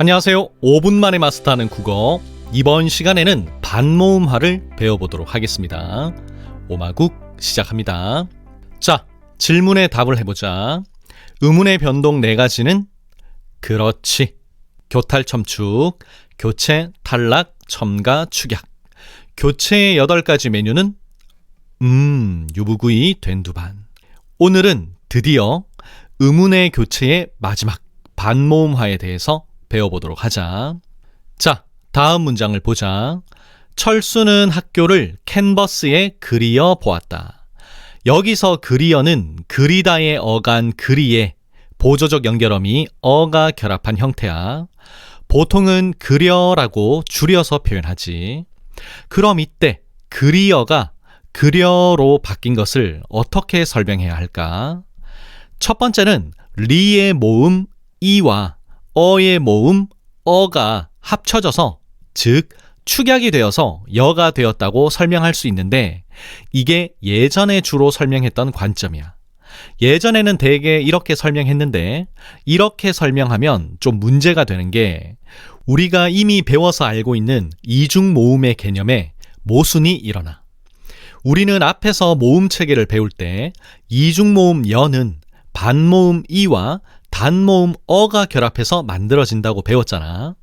안녕하세요. 5분 만에 마스터하는 국어. 이번 시간에는 반모음화를 배워보도록 하겠습니다. 오마국 시작합니다. 자, 질문에 답을 해보자. 의문의 변동 4가지는 그렇지, 교탈, 첨축, 교체, 탈락, 첨가, 축약. 교체의 8가지 메뉴는 유부구이, 된두반. 오늘은 드디어 의문의 교체의 마지막 반모음화에 대해서 배워보도록 하자. 자, 다음 문장을 보자. 철수는 학교를 캔버스에 그리어 보았다. 여기서 그리어는 그리다의 어간 그리에 보조적 연결어미 어가 결합한 형태야. 보통은 그려라고 줄여서 표현하지. 그럼 이때 그리어가 그려로 바뀐 것을 어떻게 설명해야 할까? 첫 번째는 리의 모음 이와 어의 모음 어가 합쳐져서, 즉 축약이 되어서 여가 되었다고 설명할 수 있는데, 이게 예전에 주로 설명했던 관점이야. 예전에는 대개 이렇게 설명했는데, 이렇게 설명하면 좀 문제가 되는 게, 우리가 이미 배워서 알고 있는 이중모음의 개념에 모순이 일어나. 우리는 앞에서 모음 체계를 배울 때 이중모음 여는 반모음 이와 단모음 어가 결합해서 만들어진다고 배웠잖아.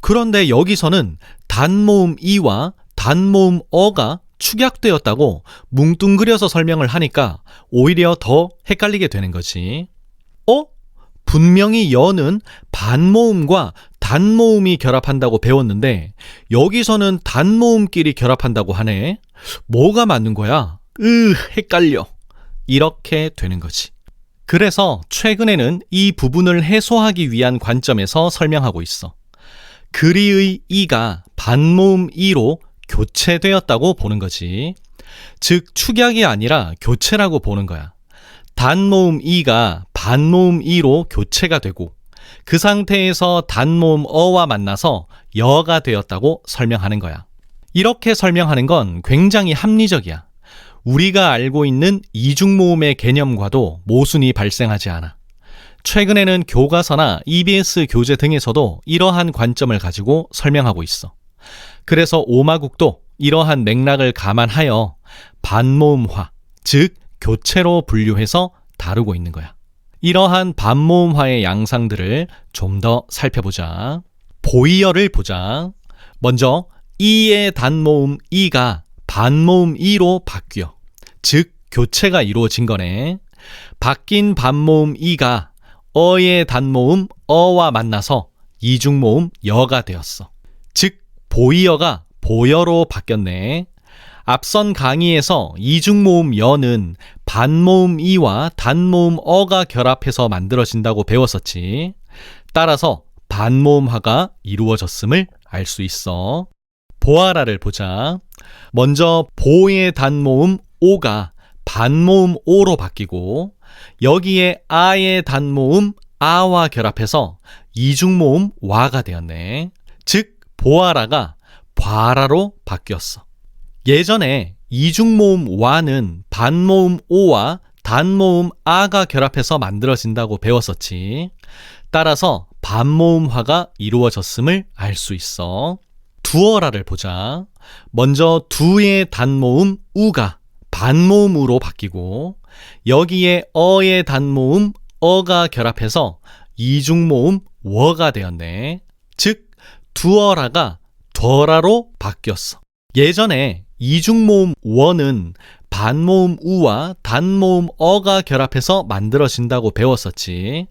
그런데 여기서는 단모음 이와 단모음 어가 축약되었다고 뭉뚱그려서 설명을 하니까 오히려 더 헷갈리게 되는 거지. 분명히 여는 반모음과 단모음이 결합한다고 배웠는데 여기서는 단모음끼리 결합한다고 하네. 뭐가 맞는 거야? 헷갈려. 이렇게 되는 거지. 그래서 최근에는 이 부분을 해소하기 위한 관점에서 설명하고 있어. 그리의 이가 반모음 이로 교체되었다고 보는 거지. 즉 축약이 아니라 교체라고 보는 거야. 단모음 이가 반모음 이로 교체가 되고 그 상태에서 단모음 어와 만나서 여가 되었다고 설명하는 거야. 이렇게 설명하는 건 굉장히 합리적이야. 우리가 알고 있는 이중모음의 개념과도 모순이 발생하지 않아. 최근에는 교과서나 EBS 교재 등에서도 이러한 관점을 가지고 설명하고 있어. 그래서 오마국도 이러한 맥락을 감안하여 반모음화, 즉 교체로 분류해서 다루고 있는 거야. 이러한 반모음화의 양상들을 좀 더 살펴보자. 보이어를 보자. 먼저 이의 단모음 이가 반모음 이로 바뀌어, 즉 교체가 이루어진 거네. 바뀐 반모음 이가 어의 단모음 어와 만나서 이중모음 여가 되었어. 즉 보이어가 보여로 바뀌었네. 앞선 강의에서 이중모음 여는 반모음 이와 단모음 어가 결합해서 만들어진다고 배웠었지. 따라서 반모음화가 이루어졌음을 알 수 있어. 보아라를 보자. 먼저 보의 단모음 오가 반모음 오로 바뀌고 여기에 아의 단모음 아와 결합해서 이중모음 와가 되었네. 즉 보아라가 봐라로 바뀌었어. 예전에 이중모음 와는 반모음 오와 단모음 아가 결합해서 만들어진다고 배웠었지. 따라서 반모음화가 이루어졌음을 알 수 있어. 두어라를 보자. 먼저 두의 단모음 우가 반모음으로 바뀌고 여기에 어의 단모음 어가 결합해서 이중모음 워가 되었네. 즉 두어라가 덜라로 바뀌었어. 예전에 이중모음 워는 반모음 우와 단모음 어가 결합해서 만들어진다고 배웠었지.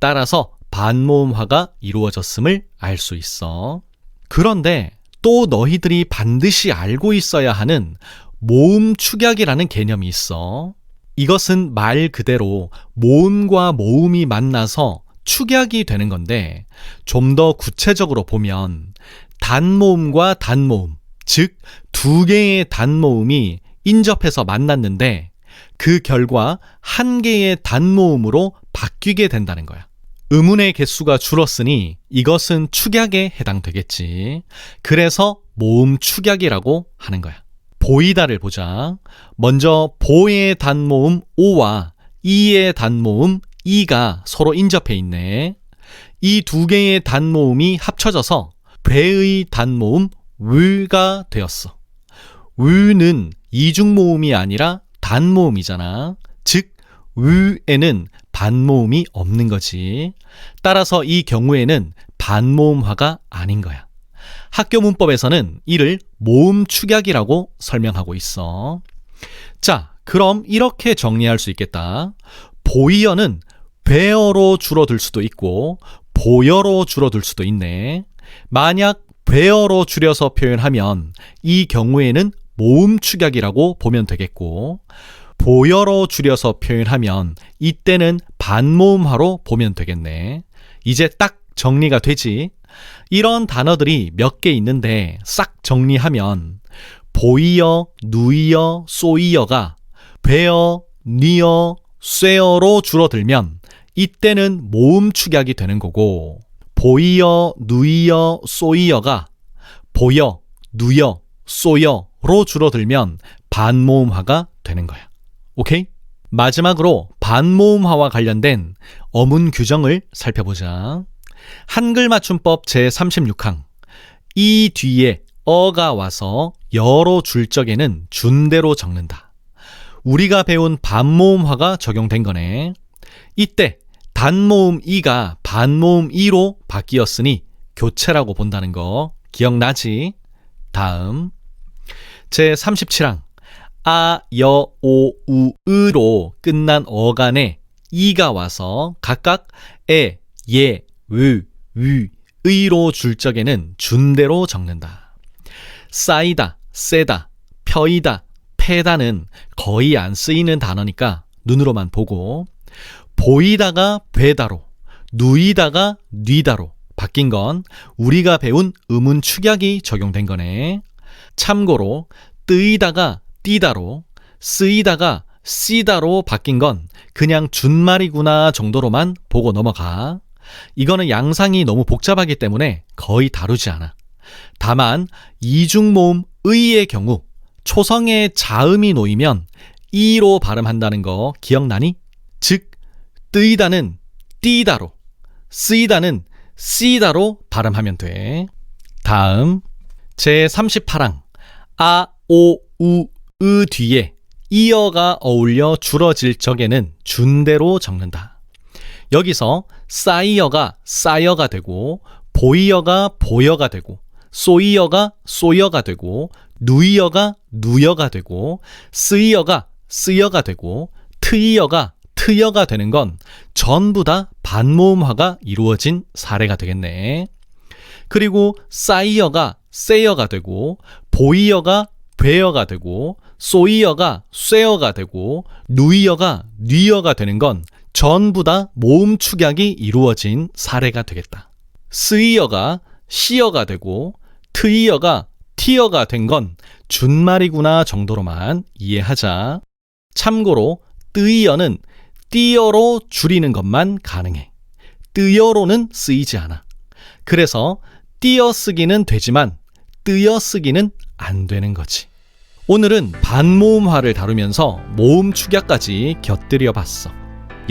따라서 반모음화가 이루어졌음을 알 수 있어. 그런데 또 너희들이 반드시 알고 있어야 하는 모음 축약이라는 개념이 있어. 이것은 말 그대로 모음과 모음이 만나서 축약이 되는 건데, 좀 더 구체적으로 보면 단모음과 단모음, 즉 두 개의 단모음이 인접해서 만났는데 그 결과 한 개의 단모음으로 바뀌게 된다는 거야. 음운의 개수가 줄었으니 이것은 축약에 해당되겠지. 그래서 모음 축약이라고 하는 거야. 보이다를 보자. 먼저 보의 단모음 오와 이의 단모음 이가 서로 인접해 있네. 이 두 개의 단모음이 합쳐져서 배의 단모음 을가 되었어. 을은 이중모음이 아니라 단모음이잖아. 즉 을에는 반모음이 없는 거지. 따라서 이 경우에는 반모음화가 아닌 거야. 학교 문법에서는 이를 모음 축약이라고 설명하고 있어. 자, 그럼 이렇게 정리할 수 있겠다. 보이어는 베어로 줄어들 수도 있고 보여로 줄어들 수도 있네. 만약 베어로 줄여서 표현하면 이 경우에는 모음 축약이라고 보면 되겠고, 보여로 줄여서 표현하면 이때는 반모음화로 보면 되겠네. 이제 딱 정리가 되지. 이런 단어들이 몇 개 있는데 싹 정리하면 보이어, 누이어, 쏘이어가 베어, 니어, 쇠어로 줄어들면 이때는 모음 축약이 되는 거고, 보이어, 누이어, 쏘이어가 보여, 누여, 쏘여로 줄어들면 반모음화가 되는 거야. 오케이? 마지막으로 반모음화와 관련된 어문 규정을 살펴보자. 한글 맞춤법 제36항. 이 뒤에 어가 와서 여로 줄 적에는 준대로 적는다. 우리가 배운 반모음화가 적용된 거네. 이때 단모음 이가 반모음 이로 바뀌었으니 교체라고 본다는 거 기억나지? 다음 제37항. 아, 여, 오, 우, 으로 끝난 어간에 이가 와서 각각 에, 예, 의, 의로 줄 적에는 준대로 적는다. 싸이다, 세다, 펴이다, 패다는 거의 안 쓰이는 단어니까 눈으로만 보고, 보이다가 베다로, 누이다가 뉘다로 바뀐 건 우리가 배운 음운 축약이 적용된 거네. 참고로 뜨이다가 띠다로, 쓰이다가 씨다로 바뀐 건 그냥 준말이구나 정도로만 보고 넘어가. 이거는 양상이 너무 복잡하기 때문에 거의 다루지 않아. 다만 이중모음 의의 경우 초성에 자음이 놓이면 이로 발음한다는 거 기억나니? 즉 뜨이다는 띠다로, 쓰이다는 씨다로 발음하면 돼. 다음 제38항. 아, 오, 우, 으 뒤에 이어가 어울려 줄어질 적에는 준대로 적는다. 여기서 싸이어가 싸여가 되고, 보이어가 보여가 되고, 쏘이어가 쏘여가 되고, 누이어가 누여가 되고, 쓰이어가 쓰여가 되고, 트이어가 트여가 되는 건 전부 다 반모음화가 이루어진 사례가 되겠네. 그리고 싸이어가 세여가 되고, 보이어가 베어가 되고, 쏘이어가 쇠어가 되고, 누이어가 뉘어가 되는 건 전부 다 모음 축약이 이루어진 사례가 되겠다. 쓰이어가 시어가 되고, 트이어가 티어가 된 건 준말이구나 정도로만 이해하자. 참고로 뜨이어는 띠어로 줄이는 것만 가능해. 뜨여로는 쓰이지 않아. 그래서 띄어 쓰기는 되지만 뜨여 쓰기는 안 되는 거지. 오늘은 반모음화를 다루면서 모음 축약까지 곁들여 봤어.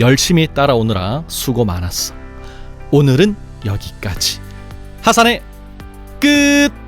열심히 따라오느라 수고 많았어. 오늘은 여기까지. 하산의 끝!